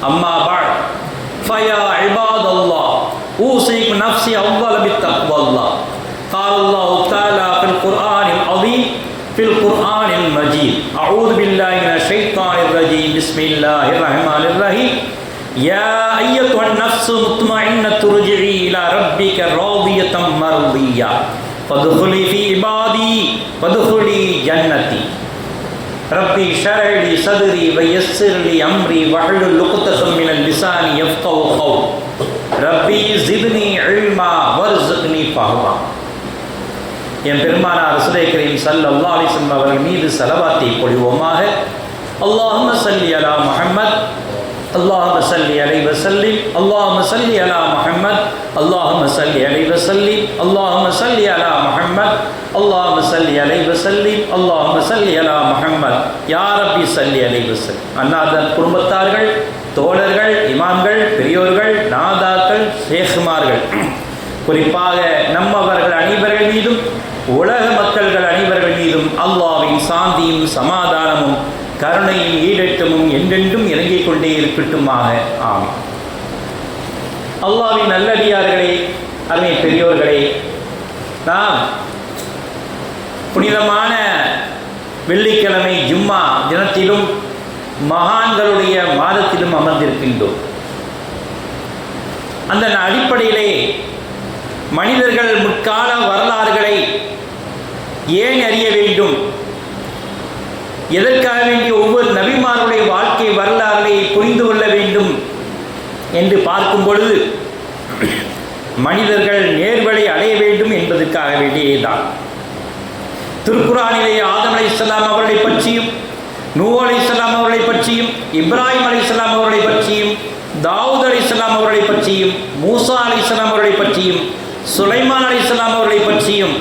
أما بعد فيا عباد الله أوصيكم نفسي أولا بتقوى الله. قال الله تعالى في القرآن العظيم في القرآن المجيد أعوذ بالله من الشيطان الرجيم بسم الله الرحمن الرحيم يا أيتها النفس المطمئنة ارجعي إلى ربك راضية مرضية فادخلي في عبادي وادخلي جنتي ربي اشرح لي صدري ويسر لي أمري واحلل عقدة من اللسان يفقهوا قولي ربي زدني علما وارزقني فهما. என் பெருமானார் ரசூலே கரீம் ஸல்லல்லாஹு அலைஹி வஸல்லம் அவர்கள் மீது ஸலவாத்தை பொழிவோமாக. அல்லாஹும்ம ஸல்லி அலா முஹம்மத் அல்லாஹும்ம ஸல்லி அலைஹி வஸல்லிம் அல்லாஹும்ம ஸல்லி அலா முஹம்மத் அல்லாஹும்ம ஸல்லி அலைஹி வஸல்லிம் அல்லாஹும்ம ஸல்லி அலா முஹம்மத் அல்லாஹும்ம ஸல்லி அலைஹி வஸல்லிம் அல்லாஹும்ம ஸல்லி அலா முஹம்மத் யா ரப்பி ஸல்லி அலைஹி வஸல்லிம். அன்னாதன் குடும்பத்தார்கள், தோழர்கள், இமாம்கள், பெரியோர்கள், நாதாக்கள், ஷேഖ்மார்கள், குறிப்பாக நம்மவர்கள் அனைவர்கள் மீதும் உலக மக்கள்கள் அனைவர்கள் மீதும் அல்லாஹ்வின் சாந்தியும் சமாதானமும் கருணையும் ஈடேற்றமும் என்றென்றும் இறங்கிக் கொண்டே இருக்கட்டுமாக. ஆமீன். அல்லாஹ்வின் நல்லடியார்களே, அருமை பெரியோர்களே, நாம் புனிதமான வெள்ளிக்கிழமை ஜும்மா தினத்திலும் மகான்களுடைய மாதத்திலும் அமர்ந்திருக்கின்றோம். அந்த அடிப்படையிலே மனிதர்கள் முற்கால வரலாறுகளை ஏன் அறிய வேண்டும், எதற்காக வேண்டிய ஒவ்வொரு நபிமார்களுடைய வாழ்க்கை வரலாறுகளை புரிந்து கொள்ள வேண்டும் என்று பார்க்கும் பொழுது மனிதர்கள் நேர்வழி அடைய வேண்டும் என்பதற்காக வேண்டியதுதான். திருக்குர்ஆனிலே ஆதம் அலைஹிஸ்ஸலாம் அவர்களை பற்றியும், நூஹ் அலைஹிஸ்ஸலாம் அவர்களை பற்றியும், இப்ராஹிம் அலைஹிஸ்ஸலாம் அவர்களை பற்றியும், தாவூத் அலைஹிஸ்ஸலாம் அவர்களை பற்றியும், மூசா அலைஹிஸ்ஸலாம் அவர்களை பற்றியும், சுலைமான் அலைஹிஸ்ஸலாம் அவர்களை பற்றியும்,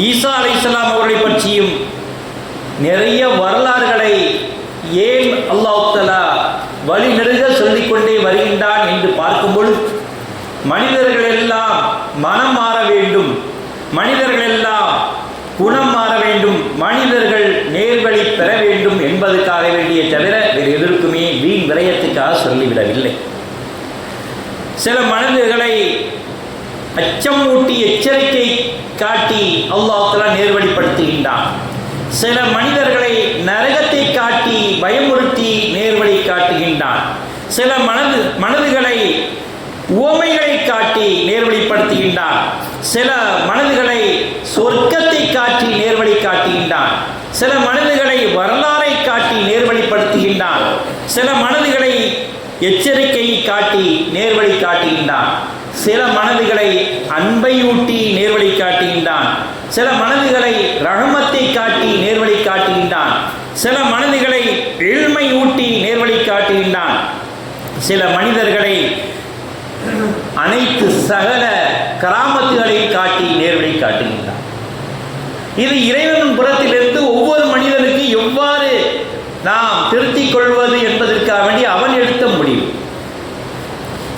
ஈசா அலைஹிஸ்ஸலாம் அவர்களை பற்றியும் நிறைய வரலாறுகளை ஏன் அல்லாஹ் தஆலா வழிநெடுக சொல்லிக்கொண்டே வருகின்றான் என்று பார்க்கும்பொழுது மனிதர்கள் எல்லாம் மனம் மாற வேண்டும், மனிதர்கள் எல்லாம் குணம் மாற வேண்டும், மனிதர்கள் நேர்வழி பெற வேண்டும் என்பதற்காக வேண்டிய தவிர வேறு எதற்குமே வீண் விரயத்துக்காக சொல்லிவிடவில்லை. சில மனிதர்களை அச்சம் ஊட்டி எச்சரிக்கை காட்டி அல்லாஹ் தஆலா நேர்வழிப்படுத்துகின்றான். சில மனிதர்களை நரகத்தை காட்டி பயமுறுத்தி நேர்வழி காட்டுகின்றான். சில மனதுகளை உவமைகளை காட்டி நேர்வழிப்படுத்துகின்றான். சில மனதுகளை சொர்க்கத்தை காட்டி நேர்வழி காட்டுகின்றான். சில மனதுகளை வரலாறை காட்டி நேர்வழிப்படுத்துகின்றான். சில மனதுகளை எச்சரிக்கையை காட்டி நேர்வழி காட்டுகின்றான். சில மனதுகளை அன்பை ஊட்டி நேர்வழி காட்டுகின்றான். சில மனதுகளை ரஹமத்தை காட்டி நேர்வழி காட்டுகின்றான். சில மனதுகளை இல்மை ஊட்டி நேர்வழி காட்டுகின்றான். சில மனிதர்களை அனைத்து சகல கராமத்துகளை காட்டி நேர்வழி காட்டுகின்றான். இது இறைவன் புறத்திலிருந்து ஒவ்வொரு மனிதனுக்கு எவ்வாறு நாம் திருத்திக் கொள்வது என்பதற்காக வேண்டி அவன் எடுத்த முடிவு.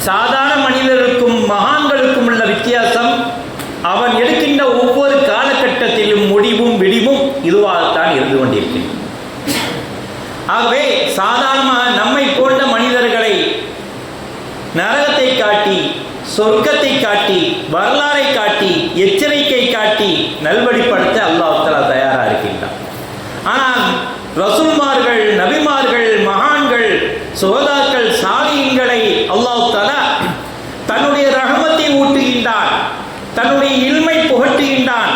சாதாரண மனிதருக்கும் மகான்களுக்கும் உள்ள வித்தியாசம், அவன் எடுக்கின்ற ஒவ்வொரு காலகட்டத்திலும் முடிவும் விடிவும் இதுவாகத்தான் இருந்து கொண்டிருக்கின்றன. ஆகவே சாதாரணமாக நம்மை போன்ற மனிதர்களை நரகத்தை காட்டி, சொர்க்கத்தை காட்டி, வரலாறை காட்டி, எச்சரிக்கை காட்டி நல்வழிப்படுத்த அல்லாஹ் தஆலா தயாராக இருக்கின்றான். ஆனால் ரசூல்மார்கள், நபிமார்கள், மகான்கள், சுஹதாக்கள், சாலிஹீன்களை அல்லாஹ் தஆலா தன்னுடைய ரஹமத்தை ஊட்டுகின்றான், தன்னுடைய இல்மை புகட்டுகின்றான்,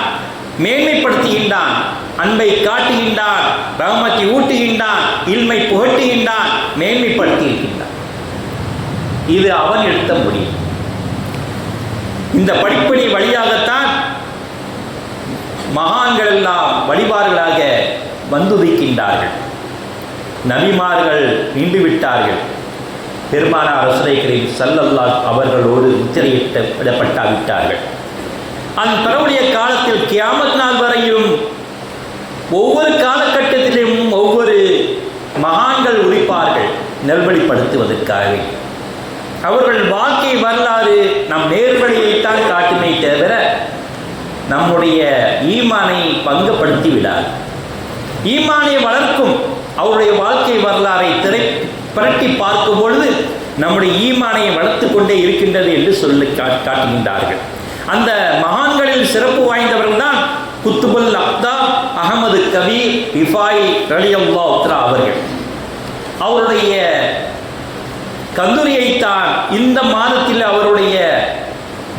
மேன்மைப்படுத்துகின்றான், அன்பை காட்டுகின்றான், ரஹமத்தை ஊட்டுகின்றான், இல்மை புகட்டுகின்றான், மேன்மைப்படுத்துகின்றான். இது அவன் எடுத்த முடிவு. இந்த படிப்படி வழியாகத்தான் மகான்கள் எல்லாம் வழிபாடுகளாக வந்துதிக்கின்றார்கள். நபிமார்கள் நின்று விட்டார்கள். பெருமானார் ரசூலை கரீம் ஸல்லல்லாஹு அவர்களோடு முத்திரையிடப்பட்டாவிட்டார்கள். அந்த பிறவுடைய காலத்தில் கியாமத் நாள் வரையும் ஒவ்வொரு காலகட்டத்திலும் ஒவ்வொரு மகான்கள் உரிப்பார்கள் நல்வழிப்படுத்துவதற்காக. அவர்கள் வாழ்க்கை வரலாறு நம் நேர்வழியைத்தான் காட்டுமே தவிர நம்முடைய ஈமானை பங்கப்படுத்தி விடாது. ஈமானை வளர்க்கும் அவருடைய வாழ்க்கை வரலாறை புரட்டி பார்க்கும் பொழுது நம்முடைய ஈமானை வளர்த்து கொண்டே இருக்கின்றது என்று சொல்லி காட்டுகின்றார்கள். அந்த மகான்களில் சிறப்பு வாய்ந்தவர்கள் தான் குத்துபுல் அக்தா அகமது கபீர் ரிஃபாயி ரலியல்லாஹு தஆலா அவர்கள். அவருடைய கந்தூரியைத்தான் இந்த மாதத்தில் அவருடைய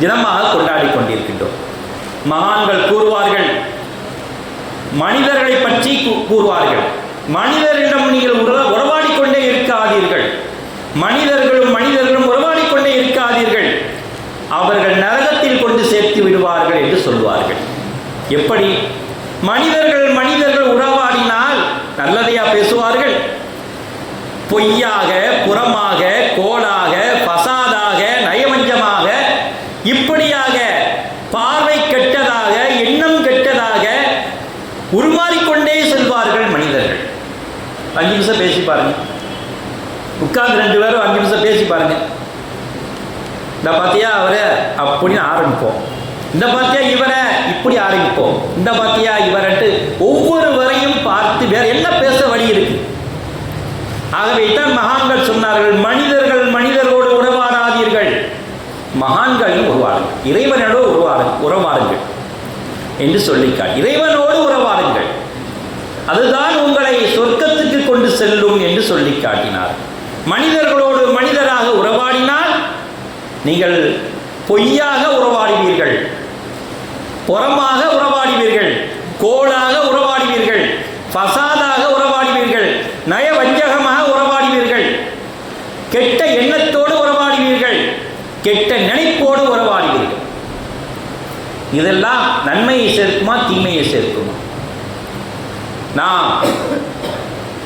தினமாக கொண்டாடி கொண்டிருக்கின்றோம். மகான்கள் கூறுவார்கள், மனிதர்களை பற்றி கூறுவார்கள், மனிதரிடம் நீங்கள் உறவாடிக்கொண்டே இருக்காதீர்கள், மனிதர்களும் உறவாடிக்கொண்டே இருக்காதீர்கள், அவர்கள் நரகத்தில் கொண்டு சேர்த்து விடுவார்கள் என்று சொல்வார்கள். எப்படி? மனிதர்கள் உறவாடினால் நல்லதையா பேசுவார்கள்? பொய்யாக, புறமாக, கோளாக, பசாதாக, நயவஞ்சமாக, இப்படியாக பார்வை கெட்டதாக, எண்ணம் கெட்டதாக உருமாறிக்கொண்டே செல்வார்கள் மனிதர்கள். 5 நிமிஷம் பேசி பாருங்க, உட்கார்ந்து 2 பேரும் 5 நிமிஷம் பேசி பாருங்க. இந்த பார்த்தியா அவரை அப்படின்னு ஆரம்பிப்போம், இந்த பார்த்தியா இவரை இப்படி ஆரம்பிப்போம், இந்த பார்த்தியா இவரட்டு ஒவ்வொருவரையும் பார்த்து வேற என்ன பேச வழி இருக்கு? ஆகவே தான் மகான்கள் சொன்னார்கள், மனிதர்களோடு உறவாடாதீர்கள், மகான்களில் உறவாடுங்கள், இறைவனோடு உறவாடுங்கள் என்று சொல்லிக்கார். இறைவனோடு உறவாடுங்கள், அதுதான் உங்களை சொர்க்கத்துக்கு கொண்டு செல்லும் என்று சொல்லி காட்டினார். மனிதர்களோடு மனிதராக உறவாடினால் நீங்கள் பொய்யாக உறவாடுவீர்கள், புறமாக உறவாடுவீர்கள், கோளாக உறவாடுவீர்கள், பசாதாக உறவாடுவீர்கள், நயவஞ்சகமாக உறவாடுவீர்கள், கெட்ட எண்ணத்தோடு உறவாடுவீர்கள், கெட்ட நினைப்போடு உறவாடுவீர்கள். இதெல்லாம் நன்மையை சேர்க்குமா தீமையை சேர்க்குமா? நாம்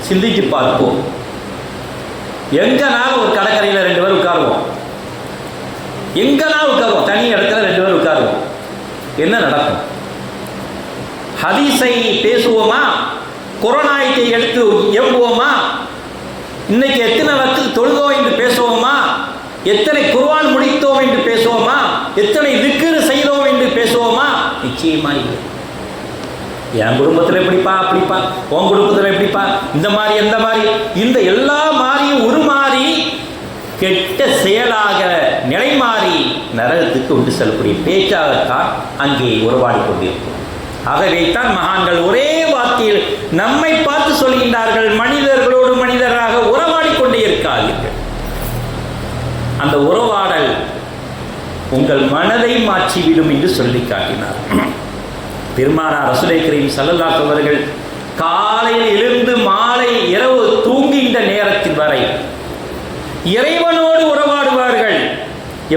சிந்திச்சு பார்ப்போம். எங்கனாலும் ஒரு கடற்கரையில் 2 பேர் உட்காருவோம், எங்கனாலும் உட்காருவோம், தனி இடத்துல 2 பேர் உட்காருவோம், என்ன நடக்கும்? ஹதீஸை பேசுவோமா? குர்ஆனை எடுத்து ஏம்புவோமா? இன்னைக்கு எத்தனை வக்து தொழுதோம் என்று பேசுவோமா? எத்தனை குர்ஆன் முடித்தோம் என்று பேசுவோமா? எத்தனை திக்ர் செய்தோம் என்று பேசுவோமா? நிச்சயமா இல்லை. என் குடும்பத்தில் எப்படிப்பா அப்படிப்பா, உன் குடும்பத்தில் எப்படிப்பா, இந்த மாதிரி எந்த மாதிரி, இந்த எல்லா மாதிரியும் உருமாறி கெட்ட செயலாக நிலை மாறி நரகத்துக்கு விட்டு செல்லக்கூடிய பேச்சாகத்தான் அங்கே உறவாடி கொண்டிருக்கும். ஆகவே தான் மகான்கள் ஒரே வார்த்தையில் நம்மை பார்த்து சொல்கின்றார்கள், மனிதர்களோடு மனிதராக உறவாடி கொண்டே இருக்காதீர்கள். அந்த உறவாடல் உங்கள் மனதை மாற்றிவிடும் என்று சொல்லி காட்டினார். பெருமானார் ரசூலை கரீம் ஸல்லல்லாஹு அலைஹி அவர்கள் காலையில் எழுந்து மாலை இரவு தூங்குகின்ற நேரத்தில் வரை இறைவனோடு உறவாடுவார்கள்.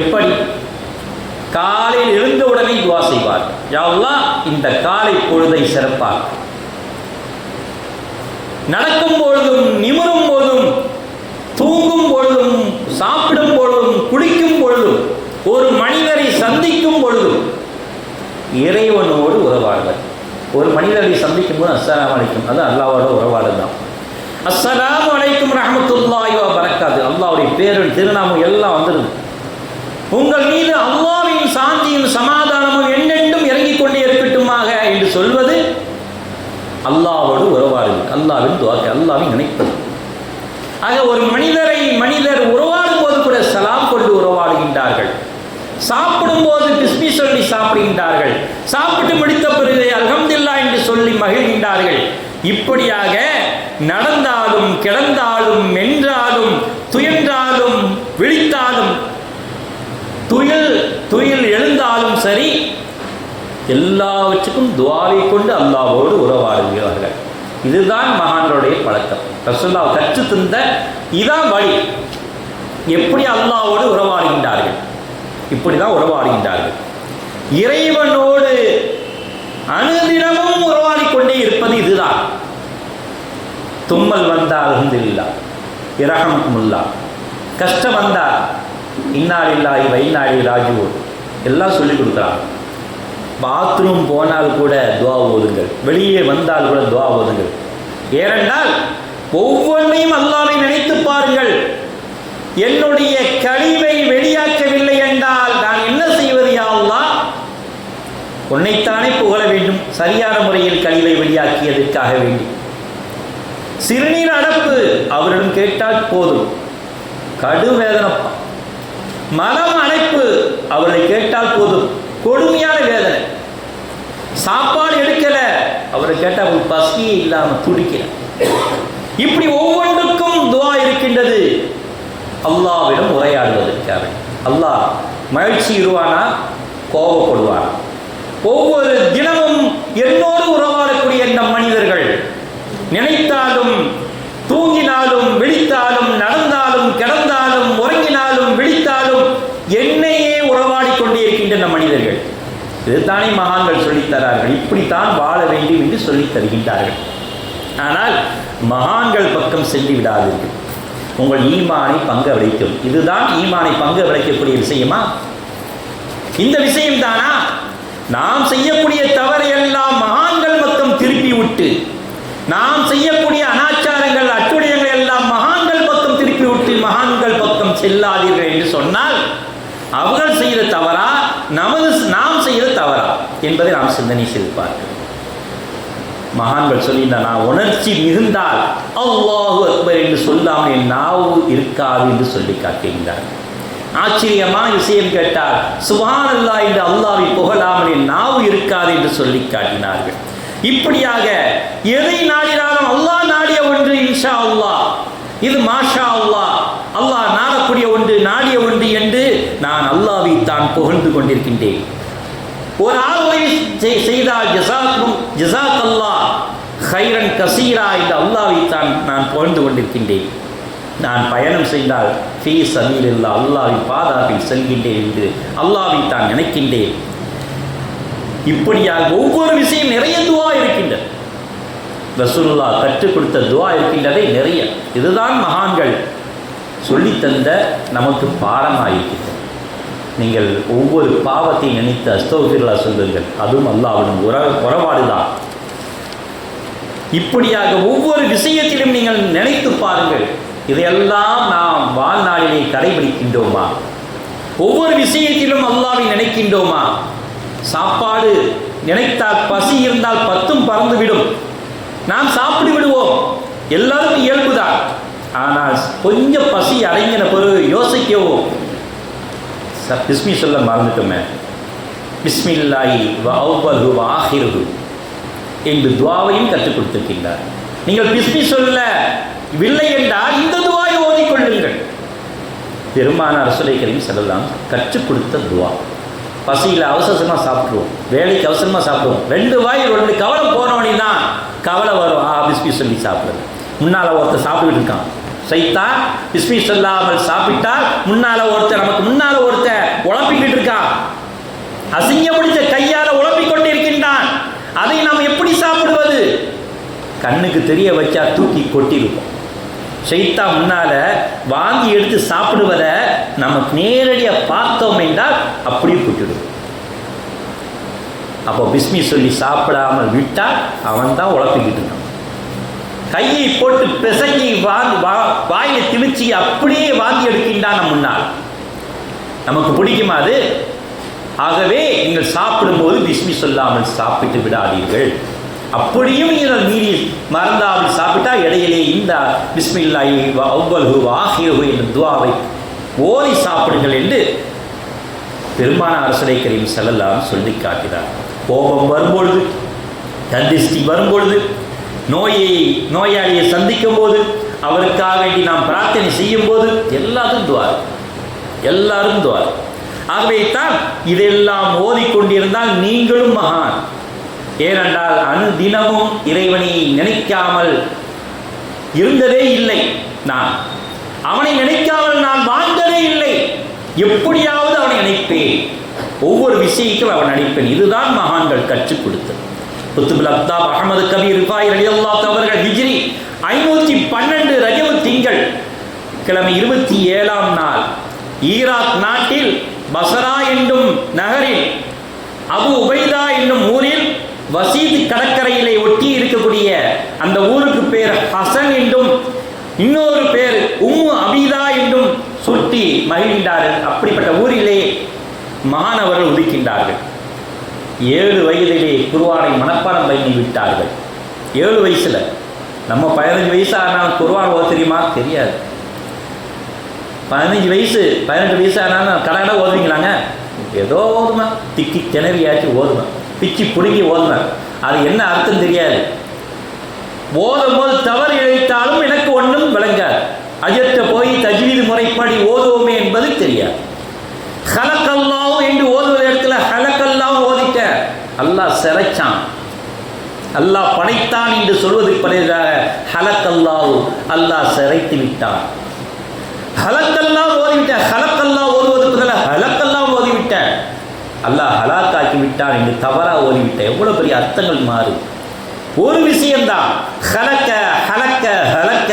எப்படி? காலையில் எழுந்தவுடனே துஆ செய்வார்கள், யா அல்லாஹ் இந்த காலை பொழுதை சிறப்பாக. நடக்கும் பொழுதும், நிமிரும் போதும், தூங்கும் பொழுதும், சாப்பிடும் பொழுதும், குளிக்கும் பொழுதும், ஒரு மனிதரை சந்திக்கும் பொழுதும் இறைவனோடு உறவாடுவர். ஒரு மனிதரை சந்திக்கும் போது அஸ்ஸலாமு அலைக்கும், அது அல்லாஹ்வோட உறவாடு தான். அஸ்ஸலாமு அலைக்கும் ரஹ்மத்துல்லாஹி வ பரக்காத்துஹு, அல்லாஹ்வுடைய பேரும் திருநாமம் எல்லாம் வந்துடுது. உங்கள் மீது அல்லாஹ்வின் சாந்தியும் சமாதானமும் என்னென்றும் இறங்கிக் கொண்டே இருக்கட்டுமாக என்று சொல்வது அல்லாஹ்வோடு உறவாடுவது, அல்லாஹ்வின் துஆ, அல்லாஹ்வின் நினைப்பது. ஆக ஒரு மனிதர் உறவாடும் போது கூட சலாம் கொண்டு உறவாடுகின்றார்கள், சாப்பிடும் போது பிஸ்மி சொல்லி சாப்பிடுகின்றார்கள், சாப்பிட்டு முடித்த பிறகு அல்ஹம்துலில்லாஹ் என்று சொல்லி மகிழ்கின்றார்கள். இப்படியாக நடந்தாலும், கிடந்தாலும், மென்றாலும், துயன்றாலும், விழித்தாலும், துயில் எழுந்தாலும் சரி, எல்லாவற்றுக்கும் துஆவை கொண்டு அல்லாஹ்வோடு உறவாடுகிறார்கள். இதுதான் மகான்களுடைய பழக்கம். ரசூலுல்லாஹ் கற்று தந்த இதான் வழி. எப்படி அல்லாஹ்வோடு உறவாடுகின்றார்கள், இப்படிதான் உறவாடுகின்றார்கள். இறைவனோடு அனுதினமும் உறவாடிக் கொண்டே இருப்பது இதுதான். தும்மல் வந்தால் அல்ஹம்துலில்லாஹ், இரஹமத்துல்லாஹ், கஷ்டம் வந்தால் இன்னா லில்லாஹி வ இன்னா இலைஹி ராஜிஊன் எல்லாம் சொல்லிக் கொடுக்குறாங்க. பாத்ரூம் போனால் கூட துஆ ஓதுங்கள், வெளியே வந்தால் கூட துஆ ஓதுங்கள். ஏனென்றால் ஒவ்வொன்றையும் அல்லாஹ்வை நினைத்து பாருங்கள். என்னுடைய கழிவை வெளியாக்கவில்லை என்றால் நான் என்ன செய்வது யா அல்லாஹ்? உன்னைத்தானே புகழ வேண்டும், சரியான முறையில் கழிவை வெளியாக்கியதற்காக வேண்டி. சிறுநீர் அடப்பு அவரிடம் கேட்டால் போதும், கடும் வேதனைப்பா. மலம் அடைப்பு அவரை கேட்டால் போதும், கொடுமையான வேதனை. சாப்பாடு எடுக்கல அவரை கேட்டால் பசியே இல்லாம துடிக்கல. இப்படி ஒவ்வொன்றுக்கும் துவா இருக்கின்றது அல்லாஹ்விடம் உரையாடுவதற்காக. அல்லாஹ் மகிழ்ச்சி இருவானா, கோபப்படுவானா? ஒவ்வொரு தினமும் என்னோடு உறவாடக்கூடிய நம் மனிதர்கள் நினைத்தாலும் தூங்கினாலும் விழித்தாலும் நடந்தாலும் கிடந்தாலும் உறங்கினாலும் விழித்தாலும் என்னையே உறவாடி கொண்டே இருக்கின்ற மனிதர்கள். இதுதானே மகான்கள் சொல்லித்தரார்கள். இப்படித்தான் வாழ வேண்டும் என்று சொல்லித் தருகின்றார்கள். ஆனால் மகான்கள் பக்கம் சென்று விடாதீர்கள், உங்கள் ஈமானை பங்க விளைக்கும். இதுதான் ஈமானை பங்க விளைக்கக்கூடிய விஷயமா? இந்த விஷயம் தானா? நாம் செய்யக்கூடிய தவறை எல்லாம் மகான்கள் பக்கம் திருப்பி விட்டு, நாம் செய்யக்கூடிய அனாச்சாரங்கள் அட்டுடையங்கள் எல்லாம் மகான்கள் பக்கம் திருப்பி விட்டு மகான்கள் பக்கம் செல்லாதீர்கள் என்று சொன்னால் அவர்கள் செய்த தவறா நாம் செய்த தவறா என்பதை நாம் சிந்தனை செய்து பார்க்கிறோம். மகான்கள் சொல்லினார், நான் உணர்ச்சி மிகுந்தால் அல்லாஹு அக்பர் என்று சொல்லாமல் என் நாவு இருக்காது என்று சொல்லி காட்டுகின்றார். ஆச்சரியமான விஷயம் கேட்டால் சுப்ஹானல்லாஹ் என்று அல்லாஹ்வை புகழாமல் என் நாவு இருக்காது என்று சொல்லி காட்டினார்கள். இப்படியாக எதை நாடினாலும் அல்லாஹ் நாடிய ஒன்று இன்ஷா அல்லாஹ், இது மாஷா அல்லாஹ், அல்லாஹ் நாடக்கூடிய ஒன்று, நாடிய ஒன்று என்று நான் அல்லாஹ்வை தான் புகழ்ந்து கொண்டிருக்கின்றேன். ஒரு ஆள் செய்தால் ஜஸாக் அல்லாஹ் ஹைரன் கசீரா என்று அல்லாஹ்வை தான் நான் புகழ்ந்து கொண்டிருக்கின்றேன். நான் பயணம் செய்தால் ஃபீ சபீலில்லாஹ் அல்லாஹ்வின் பாதையில் செல்கின்றேன் என்று அல்லாஹ்வை தான் நினைக்கின்றேன். இப்படியாக ஒவ்வொரு விஷயம் நிறைய துவா இருக்கின்றது. ரசூலுல்லாஹ் கற்றுக் கொடுத்த துவா இருக்கின்றதை நிறைய. இதுதான் மகான்கள் சொல்லித்தந்த நமக்கு பாடமாயிருக்கிறது. நீங்கள் ஒவ்வொரு பாவத்தை நினைத்து அஸ்தக்ஃபிருல்லாஹ் சொல்லுங்கள், அதுவும் அல்லாஹ்வுடன் உறவாடுதான். இப்படியாக ஒவ்வொரு விஷயத்திலும் நீங்கள் நினைத்து பாருங்கள், இதையெல்லாம் நாம் வாழ்நாளிலே கடைபிடிக்கின்றோமா? ஒவ்வொரு விஷயத்திலும் அல்லாஹ்வை நினைக்கின்றோமா? சாப்பாடு நினைத்தால் பசி இருந்தால் 10 பறந்துவிடும், நாம் சாப்பிட்டு விடுவோம், எல்லாருக்கும் இயல்புதான். ஆனால் கொஞ்சம் பசி அடங்கின பிறகு யோசிக்கவும், பிஸ்மி சொல்ல மறந்துட்டோமே, பிஸ்மில்லாஹி வ அவ்வலு வ ஆஹிருஹு என்று துவாவையும் கற்றுக் கொடுத்திருக்கின்றார். நீங்கள் பிஸ்மி சொல்லவில்லை என்றால் இந்த துவாயை ஓதிக்கொள்ளுங்கள். பெருமானார் ரசூலை கரீம் ஸல்லல்லாஹு அலைஹி வஸல்லம் கற்றுக் கொடுத்த துவா. பசியில் அவசரமாக சாப்பிடுவோம், வேலைக்கு அவசரமாக சாப்பிடுவோம், 2 வாய் 2 கவலை போனவனே தான் கவலை வரும். பிஸ்மி சொல்லி சாப்பிடுறது. முன்னால் ஒருத்தர் சாப்பிட்டுக்கிட்டு இருக்கான், சைத்தான் பிஸ்மி சொல்லாமல் சாப்பிட்டால் முன்னால் ஒருத்தர், நமக்கு முன்னால் ஒருத்தர் உழப்பிக்கிட்டு இருக்கான், அசிங்க பிடிச்ச கையால் உழப்பிக் கொண்டு இருக்கின்றான். அதை நாம் எப்படி சாப்பிடுவது? கண்ணுக்கு தெரிய வச்சா தூக்கி கொட்டிருப்போம். சைத்தா முன்னால வாங்கி எடுத்து சாப்பிடுவதை நமக்கு நேரடியாக பார்த்தோம் என்றால் அப்படியே போட்டுடும். அப்போ பிஸ்மி சொல்லி சாப்பிடாமல் விட்டால் அவன் தான் உழப்பிக்கிட்டு இருக்கான். கையை போட்டு பிசைஞ்சி வாயில திணிச்சி அப்படியே வாங்கி எடுக்கின்றான் நம் முன்னால். நமக்கு பிடிக்குமா அது? ஆகவே நீங்கள் சாப்பிடும்போது பிஸ்மி சொல்லாமல் சாப்பிட்டு விடாதீர்கள். அப்படியும் நீங்கள் மீறி மறந்தாமல் சாப்பிட்டா இடையிலே இந்த பிஸ்மில்லாஹி வ அவ்வலு வ ஆஹிருஹு என்ற துவாவை ஓதி சாப்பிடுங்கள் என்று பெருமானார் ரசூலை கரீம் ஸல்லல்லாஹு அலைஹி வஸல்லம் சொல்லி காட்டினார். கோபம் வரும்பொழுது, கந்திஷ்டி வரும்பொழுது, நோயாளியை சந்திக்கும் போது, அவருக்காக வேண்டி நாம் பிரார்த்தனை செய்யும் போது எல்லாரும் துவார். ஆகவே தான் இதெல்லாம் ஓதிக்கொண்டிருந்தால் நீங்களும் மகான். ஏனென்றால் அனுதினமும் இறைவனை நினைக்காமல் இருந்ததே இல்லை. நான் அவனை நினைக்காமல் நான் வாழ்ந்ததே இல்லை. எப்படியாவது அவனை நினைப்பேன், ஒவ்வொரு விஷயத்தையும் அவன் நினைப்பேன். இதுதான் மகான்கள் கற்றுக் கொடுத்தது. குத்துபுல் அக்தாப் அஹமது கபீர் ரிஃபாயி ரலியல்லாஹு அன்ஹு அவர்கள் ஹிஜ்ரி 512 ரஜப் திங்கள் கிழமை 27ஆம் நாள் ஈராக் நாட்டில் பஸ்ரா என்னும் நகரில் அபு உபைதா என்னும் ஊரில் வசீத் கடற்கரையிலே ஒட்டி இருக்கக்கூடிய அந்த ஊருக்கு பேர் ஹசன் என்றும் இன்னொரு பேர் அபீதா என்றும் சுட்டி மகிழ்கின்றார்கள். அப்படிப்பட்ட ஊரிலே மாணவர்கள் உதிக்கின்றார்கள். 7 வயதிலே குர்ஆனை மனப்பாடம் பண்ணி விட்டார்கள். 7 வயசுல நம்ம 15 வயசு ஆனாலும் குர்ஆன் ஓத தெரியுமா? தெரியாது. 15 வயசு 18 வயசு ஆனாலும் கடை ஓதுவீங்களாங்க? ஏதோ ஓதுவேன், திக்கி திணறியாச்சு ஓதுவேன், பிச்சு பிடுங்கி ஓதுவேன். அது என்ன அர்த்தம் தெரியாது. ஓதும் போது தவறு இழைத்தாலும் எனக்கு ஒன்றும் விளங்காது. அஜத்தை போய் தஜ்வீது முறைப்படி ஓதுவோமே என்பது தெரியாது. ஹலக்கல்லாஹு என்று ஓதுவத இடத்துல ஹலக்கல்லாஹு ஓதிட்ட, அல்லாஹ் சிறைச்சான், அல்லாஹ் படைத்தான் என்று சொல்வதற்கு பதிலாக ஹலக்கல்லாஹு, அல்லாஹ் சிறைத்து விட்டான். ஹலக்கல்லாஹு ஓதிவிட்ட, ஹலக்கல்லாஹு ஓதுவதற்கு பதிலாக ஹலக்கல்லாஹு ஓதிவிட்ட, அல்லாஹ் ஹலாக்காக்கி விட்டான் என்று தவறா ஓதிவிட்ட. எவ்வளவு பெரிய அர்த்தங்கள் மாறும். ஒரு விஷயம்தான் ஹலக்க ஹலக்க ஹலக்க.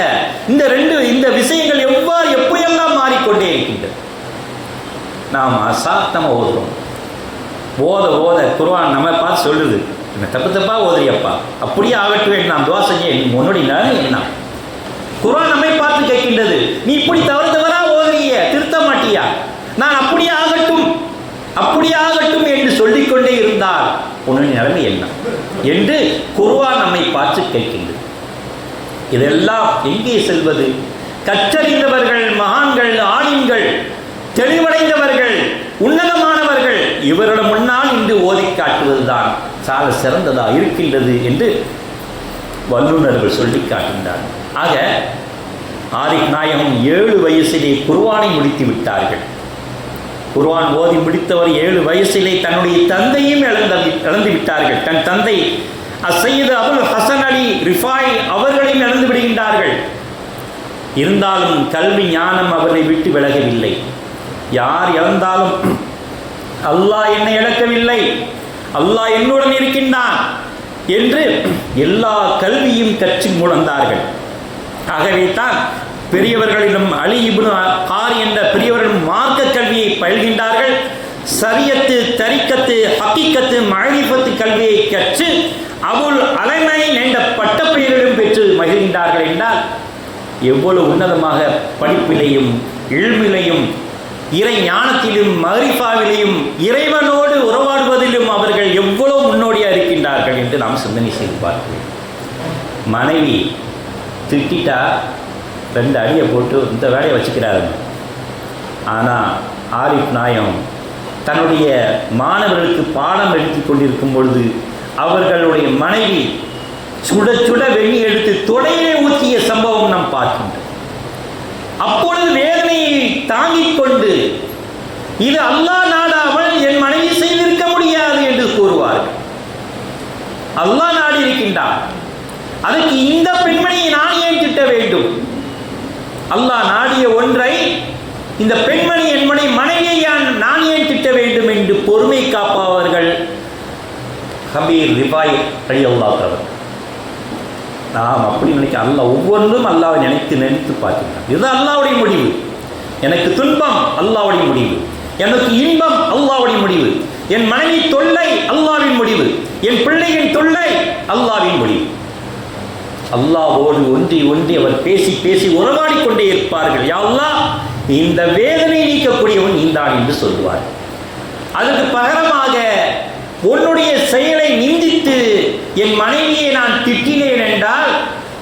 இந்த விஷயங்கள் எப்படியெல்லாம் மாறிக்கொண்டே இருக்கின்றது. நாம் அசாத்தமாக ஓதுறோம். ஓத குர்ஆன் நம்ம பார்த்து சொல்லுது, என்ன தப்பா ஓதுறியப்பா, அப்படியே ஆகட்டுவே, நான் துவா செஞ்சேன், உன்னுடைய நிலைமை என்ன? குர்ஆன் நம்மை பார்த்து கேட்கின்றது, நீ இப்படி தவறா ஓதுறிய, திருத்த மாட்டியா? நான் அப்படியே ஆகட்டும் என்று சொல்லிக்கொண்டே இருந்தால் உன்னுடைய நிலைமை என்ன என்று குர்ஆன் நம்மை பார்த்து கேட்கின்றது. இதெல்லாம் எங்கே செல்வது? கற்றறிந்தவர்கள், மகான்கள், ஆலிம்கள், தெளிவடைந்தவர்கள், உன்னதமானவர்கள், இவரிடம் முன்னால் இன்று ஓதி காட்டுவதுதான் சால சிறந்ததா இருக்கின்றது என்று வல்லுநர்கள் சொல்லி காட்டுகின்றார்கள். ஆக ஆரிஃப் நாயகம் 7 வயசிலே குர்ஆனை முடித்து விட்டார்கள். குர்ஆன் ஓதி முடித்தவர் 7 வயசிலே தன்னுடைய தந்தையும் இழந்து விட்டார்கள். தன் தந்தை அஸ்ஸையது அபுல் ஹசன் அலி ரிஃபாய் அவர்களையும் இழந்து விடுகின்றார்கள். இருந்தாலும் கல்வி ஞானம் அவரை விட்டு விலகவில்லை. யார் இழந்தாலும் அல்லாஹ் என்னை இழக்கவில்லை, அல்லாஹ் என்னுடன் இருக்கின்றான் என்று எல்லா கல்வியும் கற்று முழந்தார்கள். ஆகவே தான் பெரியவர்களிடம் அலி இப்னு காரி என்ற பெரியவர்களும் மார்க்க கல்வியை பயில்கின்றார்கள். ஸரியத்து, தரிக்கத்து, ஹக்கீக்கத்து, மஅரிஃபத்து கல்வியை கற்று அபுல் அலைமைன் என்ற பட்டப்பெயரிலும் பெற்று மகிழ்கின்றார்கள் என்றால் எவ்வளவு உன்னதமாக படிப்பிலையும் இல்மிலையும் இறை ஞானத்திலும் மஅரிஃபாவிலையும் இறைவனோடு உறவாடுவதிலும் அவர்கள் எவ்வளவு முன்னோடியாக இருக்கின்றார்கள் என்று நாம் சிந்தனை செய்து பார்க்கிறோம். மனைவி திட்டா 2 அடியை போட்டு இந்த வேலையை வச்சுக்கிறாருங்க. ஆனால் ஆரிஃப் நாயகம் தன்னுடைய மாணவர்களுக்கு பாடம் எடுத்து கொண்டிருக்கும் பொழுது அவர்களுடைய மனைவி சுட சுட வெண்ணி எடுத்து தொடையிலே ஊற்றிய சம்பவம் நாம் பார்க்கின்றோம். அப்பொழுது வேதனையை தாங்கிக் கொண்டு இது அல்லாஹ் நாடாமல் என் மனைவி செய்திருக்க முடியாது என்று கூறுவார்கள். அல்லாஹ் நாடி இருக்கின்றான், அதுக்கு இந்த பெண்மணியை நான் ஏன் திட்ட வேண்டும்? அல்லாஹ் நாடிய ஒன்றை இந்த பெண்மணி என்னுடைய மனைவியை நான் ஏன் திட்ட வேண்டும் என்று பொறுமை காப்பவர்கள் ஹபீர் ரிஃபாய் ரலியல்லாஹு அன்ஹு. நாம் அப்படி நினைக்க, அல்லாஹ் ஒவ்வொன்றும் அல்லாஹ்வை நினைத்து பார்க்கின்றான். இது அல்லாஹ்வுடைய முடிவு. எனக்கு துன்பம் அல்லாஹ்வுடைய முடிவு, எனக்கு இன்பம் அல்லாஹ்வுடைய முடிவு, என் மனைவி தொல்லை அல்லாஹ்வின் முடிவு, என் பிள்ளையின் தொல்லை அல்லாஹ்வின் முடிவு. அல்லாஹ்வோடு ஒன்றி அவர் பேசி உறவாடி கொண்டே இருப்பார்கள். யா அல்லாஹ், இந்த வேதனை நீக்கக்கூடியவன் நீந்தான் என்று சொல்லுவார். அதுக்கு பகரமாக உன்னுடைய செயலை நிந்தித்து என் மனைவியை நான் திட்டினேன் என்றால்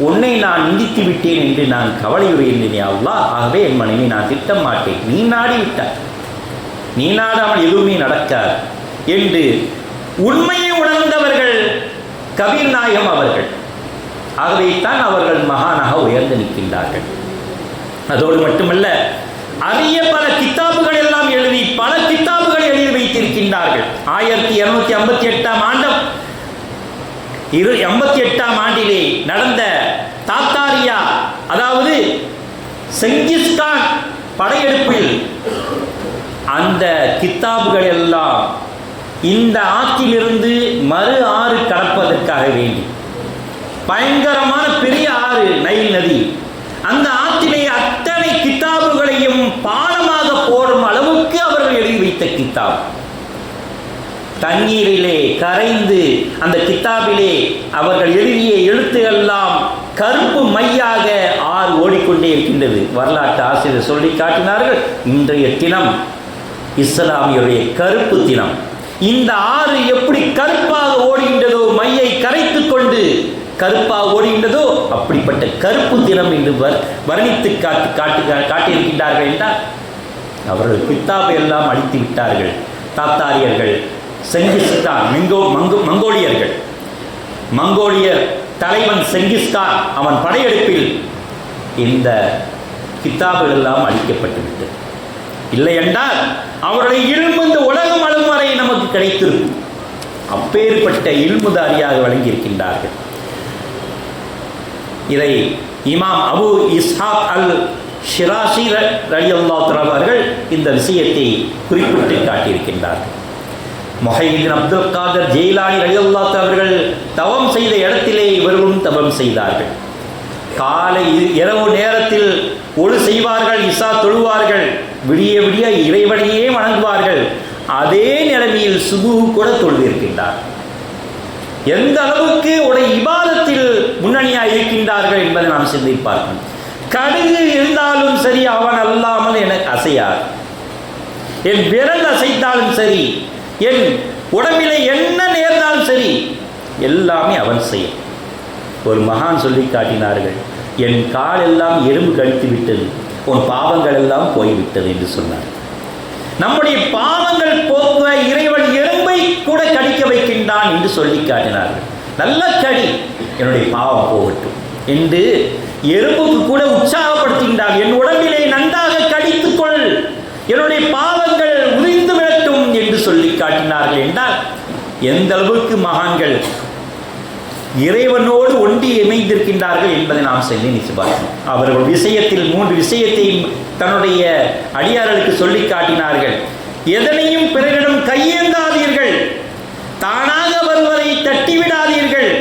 உன்னை நான் நிந்தித்து விட்டேன் என்று நான் கவலையுறேன். யா அல்லாஹ், ஆகவே என் மனைவி நான் திட்ட மாட்டேன், நீ நாடி விட்டாய், நீ நாடாமல் எதுவுமே நடக்காது என்று உண்மையை உணர்ந்தவர்கள் கபீர் நாயகம் அவர்கள். ஆகவே தான் அவர்கள் மகானாக உயர்ந்து நிற்கின்றார்கள். அதோடு மட்டுமல்ல, அரிய பல கித்தாபுகள் எல்லாம் எழுதி பல கித்தாபுகளை எழுதி வைத்திருக்கின்றார்கள். 1288ஆம் ஆண்டிலே நடந்த தாத்தாரியா, அதாவது செங்கிஸ்கான் படையெடுப்பில் அந்த கித்தாபுகள் எல்லாம் இந்த ஆற்றிலிருந்து மறு ஆறு கடப்பதற்காக வேண்டி, பயங்கரமான பெரிய ஆறு நைல் நதி, அந்த ஆற்றிலே அத்தனை கித்தாபுகளையும் பாலமாக போடும் அளவுக்கு அவர்கள் எழுதி வைத்த கித்தாப் தண்ணீரிலே கரைந்து அந்த கித்தாபிலே அவர்கள் எழுதிய எழுத்துக்கெல்லாம் கருப்பு மையாக ஆறு ஓடிக்கொண்டே இருக்கின்றது. வரலாற்று ஆசிரியர் சொல்லி காட்டினார்கள், இன்றைய தினம் இஸ்லாமியருடைய கருப்பு தினம். இந்த ஆறு எப்படி கருப்பாக ஓடுகின்றதோ, மையை கரைத்து கொண்டு கருப்பா ஓடுகின்றதோ அப்படிப்பட்ட கருப்பு தினம் என்று வர்ணித்து காட்டியிருக்கின்றார்கள் என்றால் அவர்கள் கித்தாபை எல்லாம் அழித்து விட்டார்கள். தாத்தாரியர்கள், செங்கிஸ்கான், மங்கோலியர்கள், மங்கோலிய தலைவன் செங்கிஸ்கான் அவன் படையெடுப்பில் இந்த கித்தாபுகள் எல்லாம் அழிக்கப்பட்டுவிட்டது. இல்லை என்றால் அவருடைய இல்மு இந்த உலகம் அழும் வரை நமக்கு கிடைத்திருக்கும். அப்பேற்பட்ட இல்முதாரியாக வழங்கியிருக்கின்றார்கள். இதை இமாம் அபு இஸ்ஹாக் அல் ஷிராசி ரலியல்லாஹு தஆலா அவர்கள் இந்த விஷயத்தை குறிப்பிட்டு காட்டியிருக்கின்றார்கள். முஹையிதீன் அப்துல் காதர் ஜெயிலானி ரலியல்லாஹு தஆலா அவர்கள் தவம் செய்த இடத்திலே இவர்களும் தவம் செய்தார்கள். காலை இரவு நேரத்தில் ஒழு செய்வார்கள், இசா தொழுவார்கள், விடிய விடிய இறைவனையே வணங்குவார்கள். அதே நிலைமையில் சுபூஹ் கூட தொழுதிருக்கின்றார். எந்த அளவுக்கு உடைய இபாதத்தில் முன்னணியாக இருக்கின்றார்கள் என்பதை நாம் சிந்திப்பார்கள். கடுகு இருந்தாலும் சரி அவன் அல்லாமல் எனக்கு அசையார். என் விரல் அசைத்தாலும் சரி, என் உடம்பிலே என்ன நேர்ந்தாலும் சரி, எல்லாமே அவன் செய்யும். ஒரு மகான் சொல்லி காட்டினார்கள், என் கால் எல்லாம் எறும்பு கடித்து விட்டது, உன் பாவங்கள் எல்லாம் போய்விட்டது என்று சொன்னார். நம்முடைய பாவங்கள் போக்க இறைவன் எறும்பை கூட கடிக்க வைக்கின்றான் என்று சொல்லி காட்டினார்கள். நல்ல கடி, என்னுடைய பாவம் போகட்டும் என்று எறும்புக்கு கூட உற்சாகப்படுத்துகின்றார். என் உடம்பிலே நன்றாக கடித்துக்கொள், என்னுடைய பாவங்கள் உதிர்ந்து விடட்டும் என்று சொல்லி காட்டினார்கள் என்றால் எந்த அளவுக்கு மகான்கள் இறைவனோடு ஒன்றி இணைந்திருக்கின்றார்கள் என்பதை நாம் நினைத்து பார்க்கணும். அவர்கள் விஷயத்தில் 3 விஷயத்தை தன்னுடைய அடியார்களுக்கு சொல்லி காட்டினார்கள். எதனையும் பிறரிடம் கையேந்தாதீர்கள், தானாக வருவதை தட்டிவிடாதீர்கள்,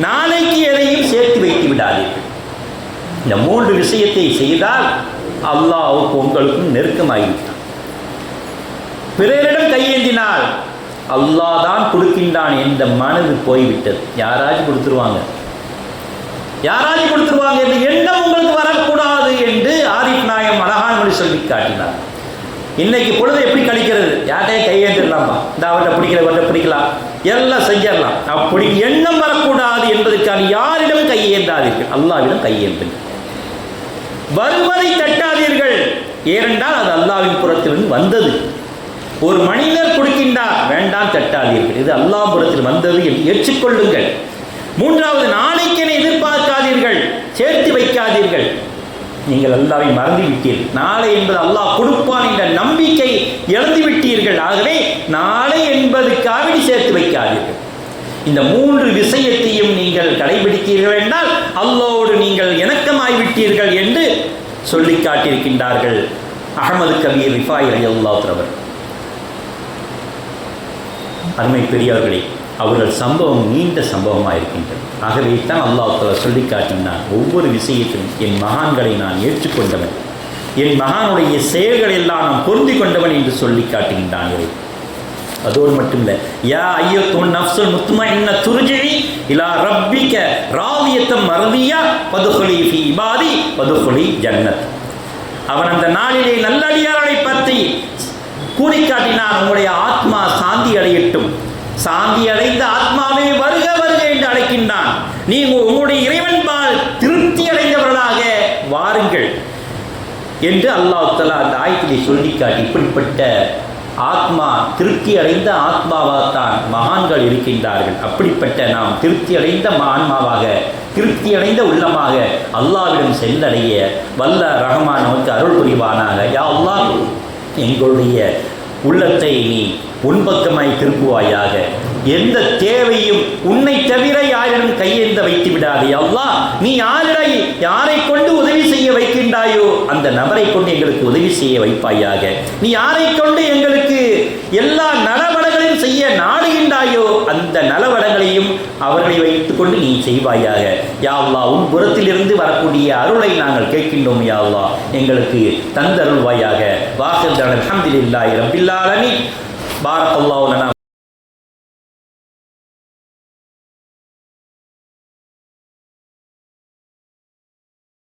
நாளைக்கு எதையும் சேர்த்து வைத்து விடாதீர்கள். இந்த 3 விஷயத்தை செய்தால் அல்லாஹ்வுக்கு உங்களுக்கும் நெருக்கமாகிவிட்டான். பிறரிடம் கையேந்தினால் அல்லாஹ் தான் கொடுக்கின்றான் என்ற மனது போய்விட்டது. யாராச்சும் கொடுத்துருவாங்க என்ற எண்ணம் உங்களுக்கு வரக்கூடாது என்று ஆரிஃப் நாயம் அழகான மொழி சொல்லி காட்டினார். இன்னைக்கு பொழுது எப்படி கழிக்கிறது? யார்கிட்டையும் கையேந்திரலாமா, இந்த அவர்கிட்ட பிடிக்கலாம், எல்லாம் செஞ்சிடலாம், அப்படி எண்ணம் வரக்கூடாது என்பதற்காக யாரிடம் கையேந்தாதீர்கள், அல்லாஹ்விடம் கையேந்துங்கள். வருவதை தட்டாதீர்கள், ஏனென்றால் அது அல்லாஹ்வின் புறத்திலிருந்து வந்தது. ஒரு மனிதர் கொடுக்கின்றார், வேண்டாம் தட்டாதீர்கள், இது அல்லாஹ் புறத்தில் வந்தது என்று ஏற்றுக்கொள்ளுங்கள். 3வது, நாளைக்கென எதிர்பார்க்காதீர்கள், சேர்த்து வைக்காதீர்கள். நீங்கள் அல்லாஹ்வை மறந்து விட்டீர்கள். நாளை என்பது அல்லாஹ் கொடுப்பான் என்ற நம்பிக்கை இழந்து விட்டீர்கள். ஆகவே நாளை என்பதுக்காக சேர்த்து வைக்காதீர்கள். இந்த 3 விஷயத்தையும் நீங்கள் கடைபிடித்தீர்கள் என்றால் அல்லாஹ்வோடு நீங்கள் இணக்கமாய்விட்டீர்கள் என்று சொல்லி காட்டியிருக்கின்றார்கள் அஹ்மது கபீர் ரிஃபாயி ரலியல்லாஹு தஆலா. அருமை பெரியவர்களே, அவர்கள் சம்பவம் நீண்ட சம்பவமாக இருக்கின்றது. ஆகவே தான் அல்லாஹ் தஆலா சொல்லி காட்டினான், ஒவ்வொரு விஷயத்திலும் என் மகான்களை நான் ஏற்றுக்கொண்டவன், என் மகானுடைய செயல்களை எல்லாம் நான் பொருந்தி கொண்டவன் என்று சொல்லி காட்டுகின்றான். அதோடு மட்டுமில்லை, யா அய்யுத்துன் நஃப்ஸுல் முத்மஇன்ன துர்ஜிஇ இலா ரப்பிக ராதியத்தம் மர்தியா ஃபதுகுலி ஃபீ இபாதி ஃபதுகுலி ஜன்னத். அவன் அந்த நாளிலே நல்லடியார்களை பற்றி கூறி காட்டினான், உங்களுடைய ஆத்மா சாந்தி அடையட்டும், சாந்தி அடைந்த ஆத்மாவை வருக வருக என்று அழைக்கின்றான். நீங்கள் உங்களுடைய இறைவன்பால் திருப்தி அடைந்தவர்களாக வாருங்கள் என்று அல்லாஹ் தஆலா அந்த ஆயத்திலே சொல்லி காட்டி, இப்படிப்பட்ட ஆத்மா திருப்தி அடைந்த ஆத்மாவாகத்தான் மகான்கள் இருக்கின்றார்கள். அப்படிப்பட்ட நாம் திருப்தி அடைந்த ஆன்மாவாக, திருப்தி அடைந்த உள்ளமாக அல்லாஹ்விடம் சென்றடைய வல்ல ரஹ்மான் நமக்கு அருள் புரிவானாக. யா அல்லாஹ், எங்களுடைய உள்ளத்தை நீ உன்பக்கமாய் திருப்புவாயாக. எந்த தேவையும் உன்னை தவிர யாரிடம் கையேந்த வைத்து விடாதே அல்லாஹ். நீ யாரை கொண்டு உதவி செய்ய வைக்கின்றாயோ அந்த நபரை கொண்டு எங்களுக்கு உதவி செய்ய வைப்பாயாக. நீ யாரை கொண்டு எங்களுக்கு எல்லா நலவடங்களையும் செய்ய நாடுகின்றாயோ அந்த நலவடங்களையும் அவர்களை வைத்துக் கொண்டு நீ செய்வாயாக. யா அல்லாஹ், உன் புறத்திலிருந்து வரக்கூடிய அருளை நாங்கள் கேட்கின்றோம். யா அல்லாஹ், எங்களுக்கு தந்தருள்வாயாக. வாஹிர் அல்ஹம்துலில்லாஹி ரப்பில் ஆலமீன். பாரக்கல்லாஹு லனா.